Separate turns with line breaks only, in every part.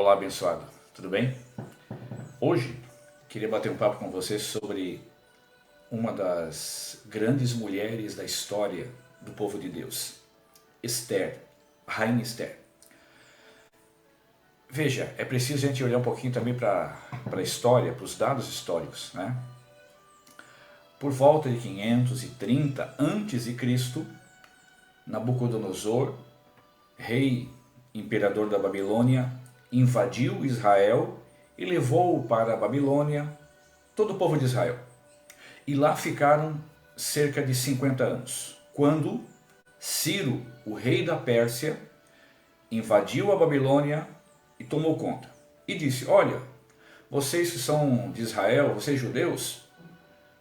Olá, abençoado, tudo bem? Hoje queria bater um papo com você sobre uma das grandes mulheres da história do povo de Deus, Esther, Rainha Esther. Veja, é preciso a gente olhar um pouquinho também para a história, para os dados históricos, né? Por volta de 530 a.C., Nabucodonosor, rei imperador da Babilônia, invadiu Israel e levou para a Babilônia todo o povo de Israel. E lá ficaram cerca de 50 anos, quando Ciro, o rei da Pérsia, invadiu a Babilônia e tomou conta. E disse: olha, vocês que são de Israel, vocês judeus,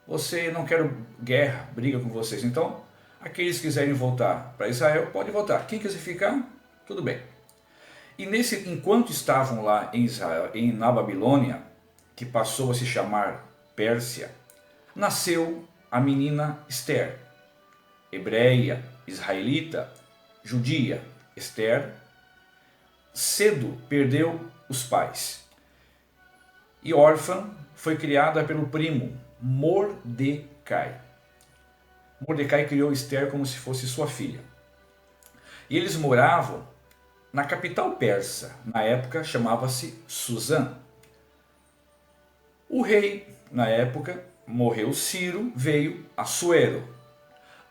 você não quero guerra, briga com vocês. Então, aqueles que quiserem voltar para Israel, pode voltar. Quem quiser ficar, tudo bem. E enquanto estavam lá em Israel, na Babilônia, que passou a se chamar Pérsia, nasceu a menina Esther, hebreia, israelita, judia. Esther cedo perdeu os pais e órfã foi criada pelo primo Mordecai. Mordecai criou Esther como se fosse sua filha. E eles moravam na capital persa, na época chamava-se Suzã. O rei, na época, morreu Ciro, veio Assuero.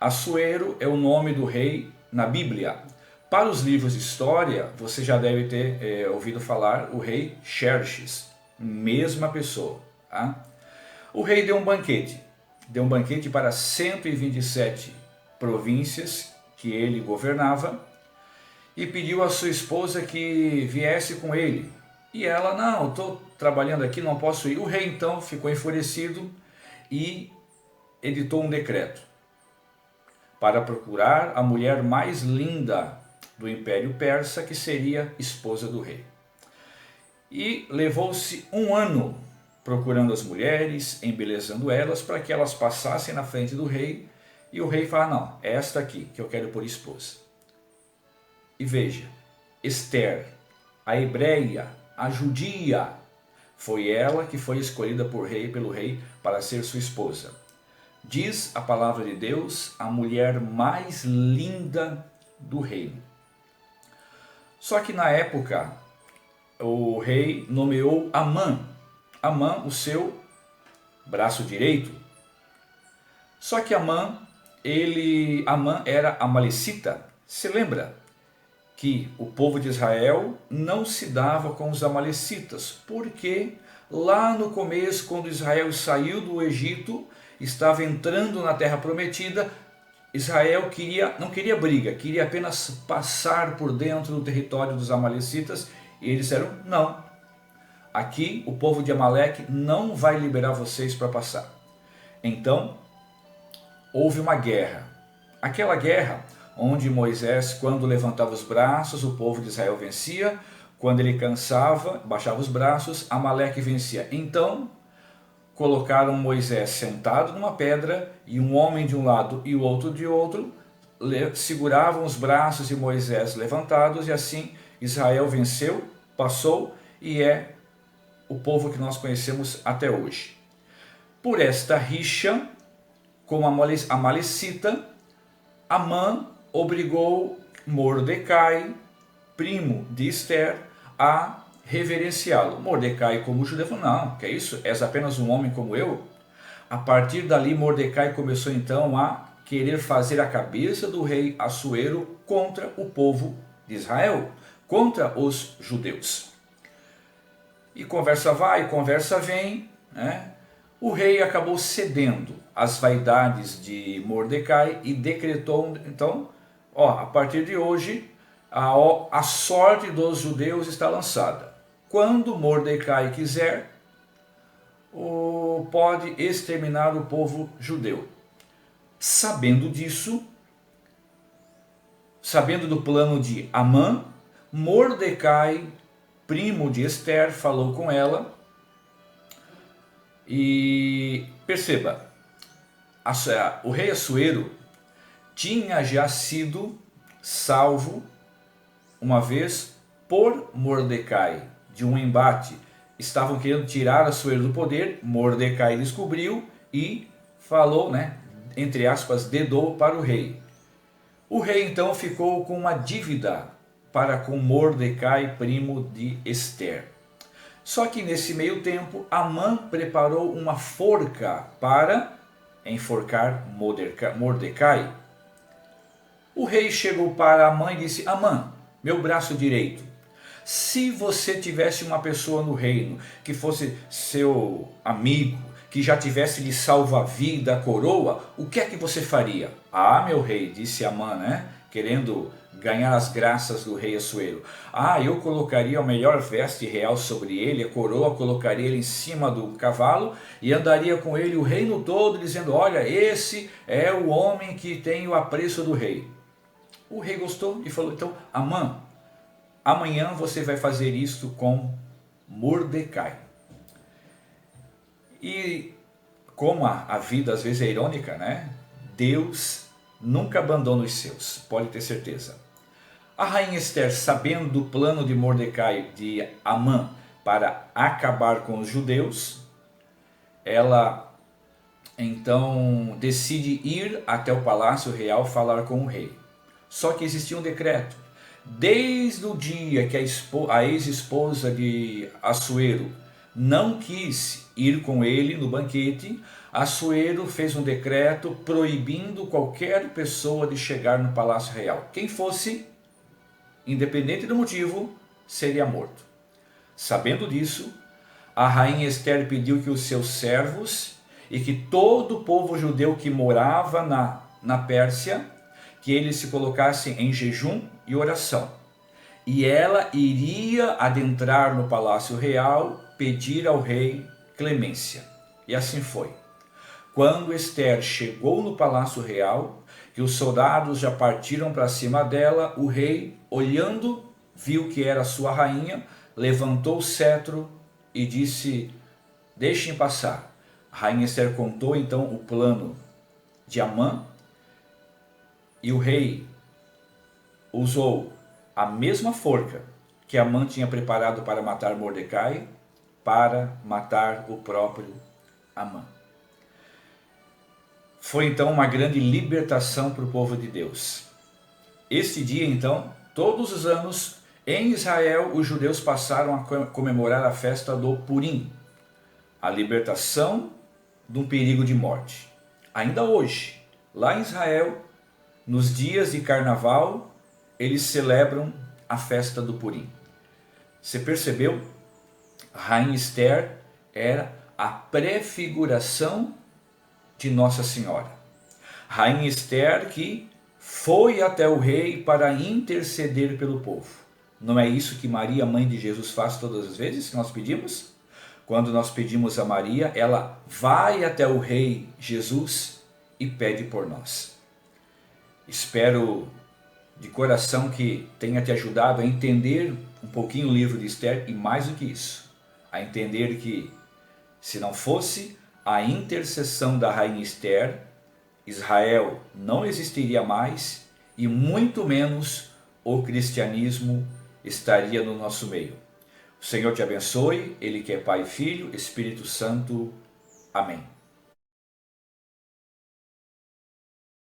Assuero é o nome do rei na Bíblia. Para os livros de história, você já deve ter ouvido falar o rei Xerxes, mesma pessoa. Tá? O rei deu um banquete para 127 províncias que ele governava, e pediu à sua esposa que viesse com ele. E ela: não, estou trabalhando aqui, não posso ir. O rei então ficou enfurecido e editou um decreto para procurar a mulher mais linda do Império Persa, que seria esposa do rei. E levou-se um ano procurando as mulheres, embelezando elas, para que elas passassem na frente do rei. E o rei fala: não, é esta aqui que eu quero por esposa. E veja, Esther, a hebreia, a judia, foi ela que foi escolhida pelo rei para ser sua esposa. Diz a palavra de Deus, a mulher mais linda do reino. Só que na época, o rei nomeou Amã, o seu braço direito. Só que Amã era amalecita. Se lembra que o povo de Israel não se dava com os amalecitas, porque lá no começo, quando Israel saiu do Egito, estava entrando na terra prometida, Israel não queria briga, queria apenas passar por dentro do território dos amalecitas, e eles disseram: não, aqui o povo de Amaleque não vai liberar vocês para passar. Então houve uma guerra. Aquela guerra onde Moisés, quando levantava os braços, o povo de Israel vencia. Quando ele cansava, baixava os braços, Amaleque vencia. Então colocaram Moisés sentado numa pedra, e um homem de um lado e o outro de outro, seguravam os braços de Moisés levantados, e assim Israel venceu, passou, e é o povo que nós conhecemos até hoje. Por esta rixa com a amalecita, Amã obrigou Mordecai, primo de Esther, a reverenciá-lo. Mordecai, como judeu, falou: não, que é isso? És apenas um homem como eu? A partir dali, Mordecai começou então a querer fazer a cabeça do rei Assuero contra o povo de Israel, contra os judeus. E conversa vai, conversa vem, né? O rei acabou cedendo às vaidades de Mordecai e decretou, então, a partir de hoje, a sorte dos judeus está lançada. Quando Mordecai quiser, pode exterminar o povo judeu. Sabendo disso, sabendo do plano de Amã, Mordecai, primo de Esther, falou com ela. E perceba, o rei Assuero tinha já sido salvo uma vez por Mordecai, de um embate, estavam querendo tirar Assuero do poder. Mordecai descobriu e falou, né, entre aspas, dedou para o rei. O rei então ficou com uma dívida para com Mordecai, primo de Ester. Só que nesse meio tempo, Amã preparou uma forca para enforcar Mordecai. O rei chegou para Amã e disse: Amã, meu braço direito, se você tivesse uma pessoa no reino que fosse seu amigo, que já tivesse lhe salvo a vida, a coroa, o que é que você faria? Ah, meu rei, disse Amã, né, querendo ganhar as graças do rei Assuero. Ah, eu colocaria a melhor veste real sobre ele, a coroa, colocaria ele em cima do cavalo e andaria com ele o reino todo, dizendo: olha, esse é o homem que tem o apreço do rei. O rei gostou e falou: então, Amã, amanhã você vai fazer isto com Mordecai. E como a vida às vezes é irônica, né? Deus nunca abandona os seus, pode ter certeza. A rainha Ester, sabendo do plano de Mordecai, de Amã, para acabar com os judeus, ela então decide ir até o palácio real falar com o rei. Só que existia um decreto. Desde o dia que a ex-esposa de Assuero não quis ir com ele no banquete, Assuero fez um decreto proibindo qualquer pessoa de chegar no palácio real. Quem fosse, independente do motivo, seria morto. Sabendo disso, a rainha Ester pediu que os seus servos e que todo o povo judeu que morava na Pérsia, que eles se colocassem em jejum e oração. E ela iria adentrar no palácio real, pedir ao rei clemência. E assim foi. Quando Ester chegou no palácio real, que os soldados já partiram para cima dela, o rei, olhando, viu que era sua rainha, levantou o cetro e disse: deixem passar. A rainha Ester contou então o plano de Amã, e o rei usou a mesma forca que Amã tinha preparado para matar Mordecai, para matar o próprio Amã. Foi então uma grande libertação para o povo de Deus. Este dia então, todos os anos, em Israel, os judeus passaram a comemorar a festa do Purim, a libertação de um perigo de morte. Ainda hoje, lá em Israel, nos dias de carnaval, eles celebram a festa do Purim. Você percebeu? A rainha Ester era a prefiguração de Nossa Senhora. Rainha Ester que foi até o rei para interceder pelo povo. Não é isso que Maria, mãe de Jesus, faz todas as vezes que nós pedimos? Quando nós pedimos a Maria, ela vai até o rei Jesus e pede por nós. Espero de coração que tenha te ajudado a entender um pouquinho o livro de Ester e mais do que isso, a entender que se não fosse a intercessão da rainha Ester, Israel não existiria mais e muito menos o cristianismo estaria no nosso meio. O Senhor te abençoe, Ele que é Pai, Filho, Espírito Santo. Amém.